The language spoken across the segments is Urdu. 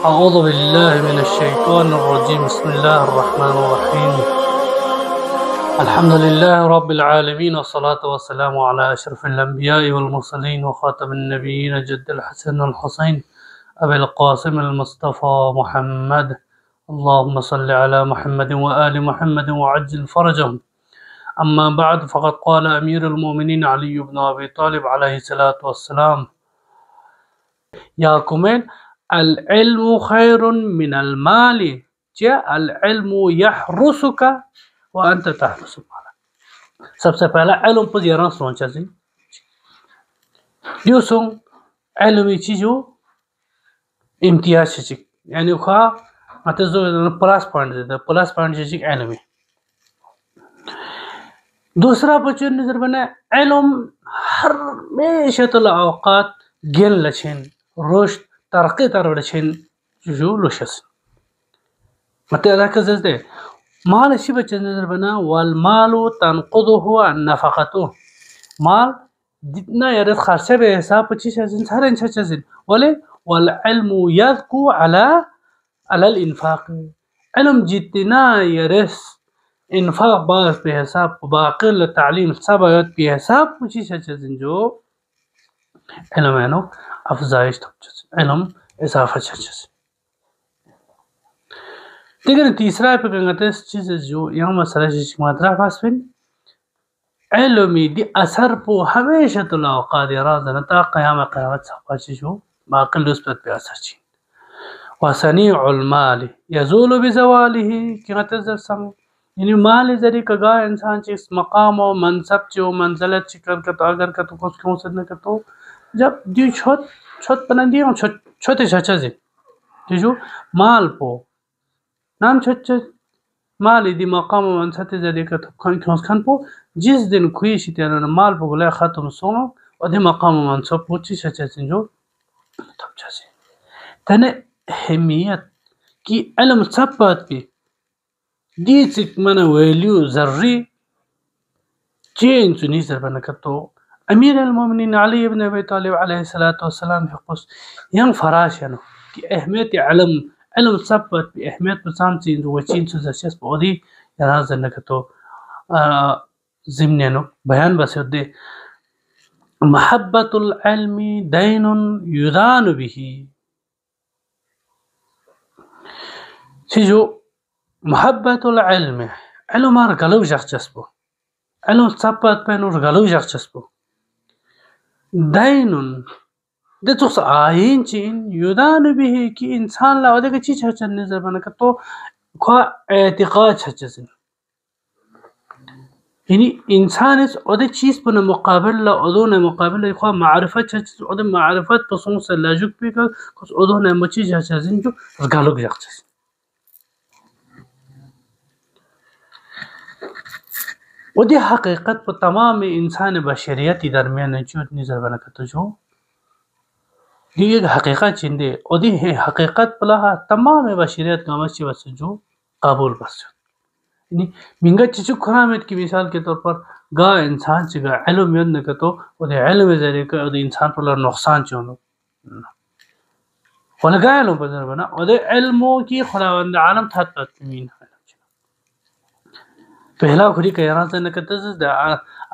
أعوذ بالله من الشيطان الرجيم بسم الله الرحمن الرحيم الحمد لله رب العالمين والصلاة والسلام على أشرف الأنبياء والمرسلين وخاتم النبيين جد الحسن والحسين أبي القاسم المصطفى محمد اللهم صل على محمد وآل محمد وعجل فرجهم. أما بعد فقد قال أمير المؤمنين علي بن أبي طالب عليه الصلاة والسلام: يا كومين العلم خير من المال، جاء العلم يحرسك وانت تحرس مالا. سب سے پہلا علم پر یران سوچا سی دیو سون علمی چیزو امتیاز چیک یعنی خواہ متزو پلاس پوائنٹ دیتا پلاس پوائنٹ چیک علمی. دوسرا بچوں نظر بنا علم ہر میشت الاوقات گن لچھن رشد ترقی ترورچھن جو لوشس مت ادا کزتے مال اسی بچے نظر بنا والمال تنقضه نفقته مال جتنا یارت خرچہ بے حساب پچی چیزن سارے انچا چیزن والعلم يذكو على الانفاق علم جتنا یارس انفاق باز بے حساب باقل تعلیم سب آیات بے حساب پچی چیزن جو علم ہے نو افزائش علم اضافہ چیز. لیکن تیسرا پہ کہتے ہیں چیز جو یہاں مسئلہ چیز مادرہ فاسفین علمی دی اثر پو ہمیشہ تلاوقات ارادنا تا قیام قیامت صحبہ چیز جو باقل نسبت پہ اثر چین. وسنیع المال یزول بزواله کی غتظر سمو یعنی مال ذریعہ کگا انسان چیز مقام و منصب چو منزلت چکر کتو اگر کتو کچھ کیوں سد نہ کتو جب دیو چھوت پنندی ہوں چھوٹے چھچا زی جو مال پو نام چھچا مال دی مقام و منصب ذریعہ کتو کھان پو جس دن کھوئی شیتی انہوں مال پو گلے ختم سونا و دی مقام و منصب پو چی چھچا زی جو تب چھا تنے اہمیت کی علم سب بات پی دی چک من ویلیو ذری چین چنی سر بنکتو امیر المومنین علی ابن ابی طالب علیہ السلام حقوص ین فراش ینو کہ اہمیت علم سب بات پی اہمیت پسام چین جو چین سو زرشیس پا دی یران زنکتو ضمن ینو بیان بسیو دے محبت العلم دین یدان بھی چی جو محبت العلم علم آر گلو جخ چسپو علم سب بات پینو گلو جخ چسپو دین دے تو آئین چین یدان بھی کہ انسان لا ودے کا چی چھچن نظر بنا تو خواہ اعتقاد چھچن یعنی انسان اس ودے چیز پر مقابل لا ادون مقابل خواہ معرفت چھچن ودے معرفت پسون سے لاجک بھی کر کس ادون مچی چھچن جو گلو جخ چسپو. و دی حقیقت پر تمام انسان بشریتی درمیان چوت نظر بنا کتو جو دی ایک حقیقت چندے و دی حقیقت پلا تمام بشریت نامس چی بس جو قبول بس یعنی منگا چچو کرامت کی مثال کے طور پر گا انسان چگا علم یاد نکتو و دی علم ذریعہ کا دی انسان پر نقصان چونو و لگا علم پر نظر بنا و دی علموں کی خداوند عالم تحت تطمین پہلا خری کا یران سے نکتز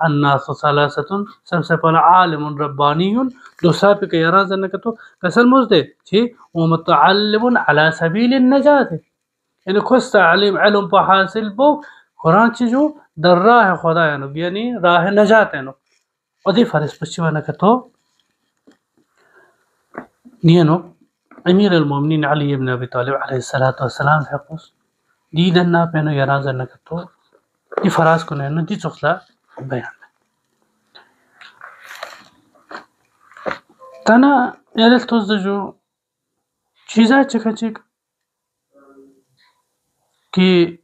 الناس ثلاثتن سب سے پہلا عالم ربانی دوسرا پہ کہ یران سے نکتو کسل مزدے چھے ومتعلم على سبیل النجات یعنی خود تعلیم علم پہ حاصل بو قرآن چی جو در راہ خدا یعنی راہ نجات ہے و دی فرس پچھوا نکتو نینو امیر المومنین علی ابن ابی طالب علیہ السلام حقوص دیدن نا پینو یران سے نکتو دی فراز کو نینا دی چخلا بیان تانا یادل توز جو چیزا چکا چک کہ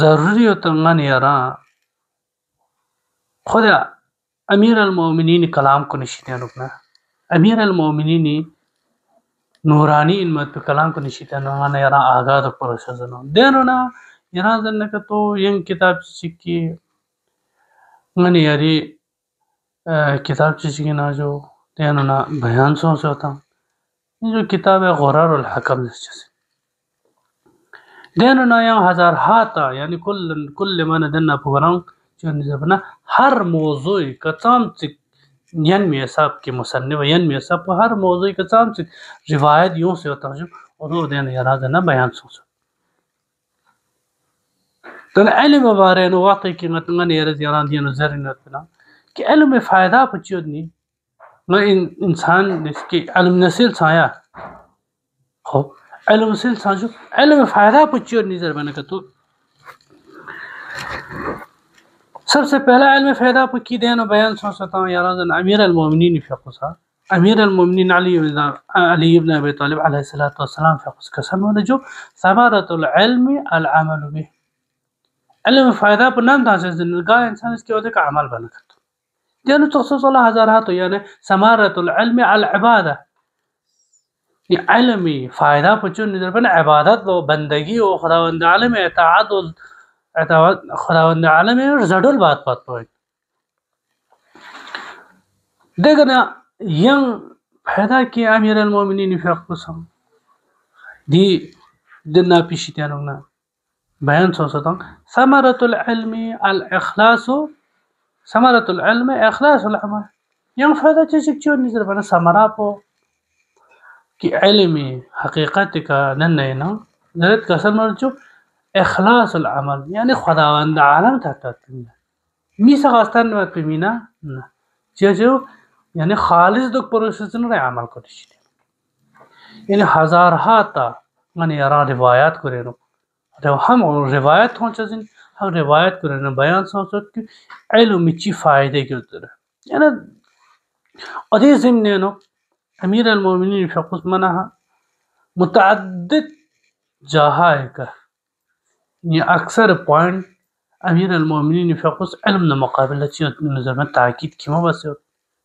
ضروری ہوتا من یاران خود امیر المومنین کلام کو نشیدین رکنا امیر المومنین نورانی ان مت کلام کو نشیدین رکنا یاران آغاز پر شزنو دینو نا یران زنکا تو ین کتاب چکی من یاری کتاب چکی نا جو تینو نا بیان سو سے ہوتا جو کتاب غرار الحکم جیسے دین نایاں ہزار ہاتا یعنی کل من دنا پوران جو نزبنا ہر موضوع کا تام چک ینمی حساب کے مصنف ینمی حساب ہر موضوع کا تام چک روایت یوں سے ہوتا جو اور دین یرا دنا بیان سوچ تو علم بارے نو واقعی کی متن یرز یران دین زرنت بنا کہ علم میں فائدہ پچود نہیں میں انسان اس کی علم نسل سایا ہو علم نسل سانجو علم میں فائدہ پچود نہیں زر بنا کہ تو سب سے پہلا علم فائدہ پکی دین و بیان سوچتا ہوں یران دن امیر المومنین فقصا امیر المومنین علی ابن ابی طالب علیہ السلام فقص قسم ہونے جو ثمرۃ العلم العمل به علم فائدہ پر نام تھا زندگاہ انسان اس کے عہدے کا عمل بنا کرتا یعنی تخصص اللہ ہزارات یعنی ثمرۃ العلم العبادہ یہ علمی فائدہ پر جو نظر بنا عبادت و بندگی و خداوند عالم اطاعت و خداوند عالم زڑل بات پوائنٹ دیکھنا ین فائدہ کی امیر المومنین فقصم دی دنا پیشتیانونا بیان سوچتا ہوں ثمرۃ العلم الاخلاص ثمرۃ العلم اخلاص العمل ین فائدہ چیز کیوں نظر بنا ثمرہ پو کہ علمی حقیقت کا ننینا ذرت کا ثمر جو اخلاص العمل یعنی خداوند عالم تھا میسا خواستان نوات پہ مینا جو یعنی خالص دک پروسیسن رہے عمل کو دیشتی یعنی ہزار ہاتا یعنی یرا روایات کو رہنو ہم روایت ہوں چیزیں ہم روایت کو رہنا بیان سوچت کہ علم چی فائدے کی اتر ہے یعنی ادھی ضمنینو امیر المومنین فقص منہا متعدد جاہائے کا یہ اکثر پوائنٹ امیر المومنین فقص علم نہ مقابلہ چی نظر میں تاکید کی بس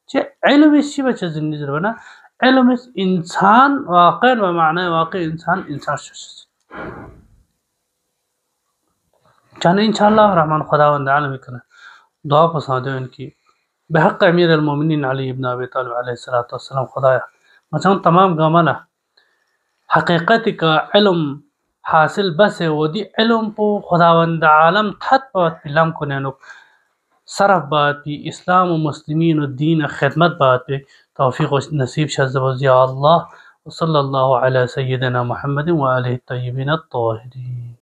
چی علم اس چی بچہ زندگی نظر بنا علم اس انسان واقع و معنی واقع انسان شخص چاہنے انشاءاللہ رحمان خداوند عالم کرنا دعا پسند ہے ان کی بحق امیر المومنین علی ابن ابی طالب علیہ السلام خدایا مچان تمام گامانا حقیقت کا علم حاصل بس ہے وہ دی علم پو خداوند عالم تھت بات پی لم کو نینو صرف بات پی اسلام و مسلمین و دین خدمت بات پی توفیق و نصیب شہزب یا اللہ وصلی اللہ علی سیدنا محمد و آلہ الطیبین الطاہرین.